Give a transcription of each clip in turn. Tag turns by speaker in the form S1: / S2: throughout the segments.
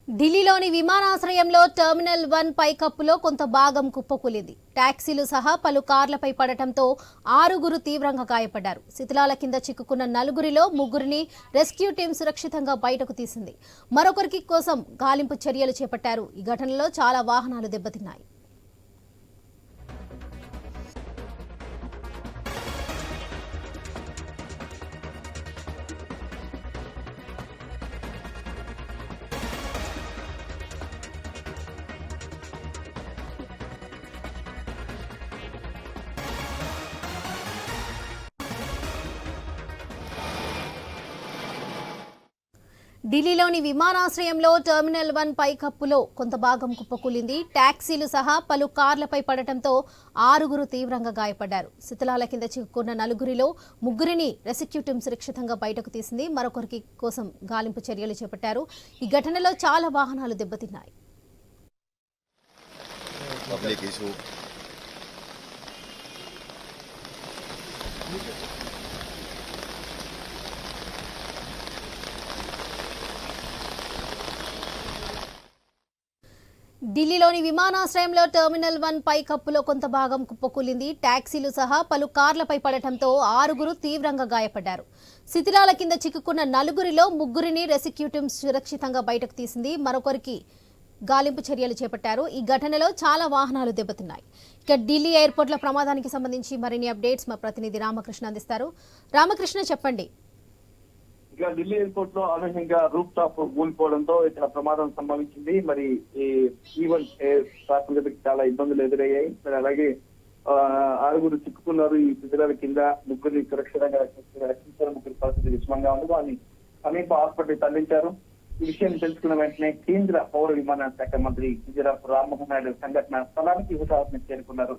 S1: ఢిల్లీలోని విమానాశ్రయంలో టెర్మినల్ 1 పైకప్పులో కొంత భాగం కుప్పకూలింది. టాక్సీలు సహా పలు కార్లపై పడటంతో 6గురు తీవ్రంగా గాయపడ్డారు. శిథిలాల కింద చిక్కుకున్న 4గురిలో 3గురిని రెస్క్యూ టీం సురక్షితంగా బయటకు తీసింది. మరొకరికి కోసం గాలింపు చర్యలు చేపట్టారు. ఈ ఘటనలో చాలా వాహనాలు దెబ్బతిన్నాయి. ఢిల్లీలోని విమానాశ్రయంలో టెర్మినల్ 1 పైకప్పులో కొంత భాగం కుప్పకూలింది. టాక్సీలు సహా పలు కార్లపై పడటంతో 6గురు తీవ్రంగా గాయపడ్డారు. శిథిలాల కింద చిక్కుకున్న 4గురిలో 3గురిని రెస్క్యూ టీం సురక్షితంగా బయటకు తీసింది. మరొకరికి కోసం గాలింపు చర్యలు చేపట్టారు. ఈ ఘటనలో చాలా వాహనాలు దెబ్బతిన్నాయి. ఢిల్లీలోని విమానాశ్రయంలో టెర్మినల్ 1 పైకప్పులో కొంత భాగం కుప్పకూలింది. టాక్సీలు సహా పలు కార్లపై పడటంతో 6గురు తీవ్రంగా గాయపడ్డారు. శిథిలాల కింద చిక్కుకున్న 4గురిలో 3గురిని రెస్క్యూ టీం సురక్షితంగా బయటకు తీసింది. మరొకరికి గాలింపు చర్యలు చేపట్టారు. ఈ ఘటనలో చాలా వాహనాలు దెబ్బతిన్నాయి. ఇక ఢిల్లీ ఎయిర్పోర్ట్ల ప్రమాదానికి సంబంధించి మరిన్ని అప్డేట్స్ మా ప్రతినిధి రామకృష్ణ అందిస్తారు. రామకృష్ణ, చెప్పండి.
S2: ఇక ఢిల్లీ ఎయిర్పోర్ట్ లో అనూహ్యంగా రూఫ్ టాప్ కూలిపోవడంతో ఇక్కడ ప్రమాదం సంభవించింది. మరి ఈ ఈవెన్ ప్యాసింజర్లకు చాలా ఇబ్బందులు ఎదురయ్యాయి. మరి అలాగే 6గురు చిక్కుకున్నారు ఈ శిథిలాల కింద. 3గురిని సురక్షితంగా రక్షించారు. 3గురి పరిస్థితి విషమంగా ఉంది. వారిని సమీప హాస్పిటల్ తరలించారు. ఈ విషయం తెలుసుకున్న వెంటనే కేంద్ర పౌర విమానయాన శాఖ మంత్రి కింజరాపు రామ్మోహన్ నాయుడు సంఘటన స్థలానికి హుటాహుటిన చేరుకున్నారు.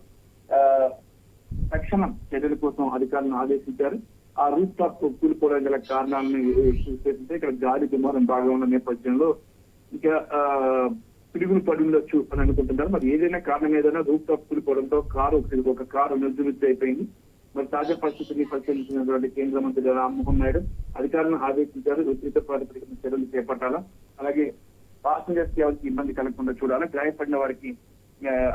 S2: తక్షణం చర్యల కోసం అధికారులను ఆదేశించారు. ఆ రూఫ్ టాప్ కూలిపోవడం గల కారణాలను చూస్తే ఇక్కడ గాలి దుమారం బాగా ఉన్న నేపథ్యంలో ఇక పిడుగులు పడి ఉండొచ్చు అని అనుకుంటున్నారు. మరి ఏదైనా కారణం ఏదైనా రూఫ్ టాప్ కూలిపోవడంతో ఒక కారు నిర్జుమిత్తి అయిపోయింది. మరి తాజా పరిస్థితిని పరిశీలించినటువంటి కేంద్ర మంత్రి రామ్మోహన్ నాయుడు అధికారులను ఆదేశించారు. విపరీత ప్రాతిపదికన చర్యలు చేపట్టాలా, అలాగే పాసింజర్స్ కి ఎవరికి ఇబ్బంది కలగకుండా చూడాలా, గాయపడిన వారికి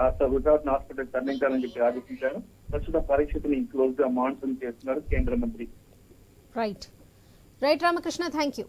S2: హాస్పిటల్ తరలించాలని చెప్పి ఆదేశించారు. ప్రస్తుత పరిస్థితిని క్లోజ్ గా మానిటరింగ్ చేస్తున్నారు కేంద్ర మంత్రి.
S1: Right Ramakrishna, thank you.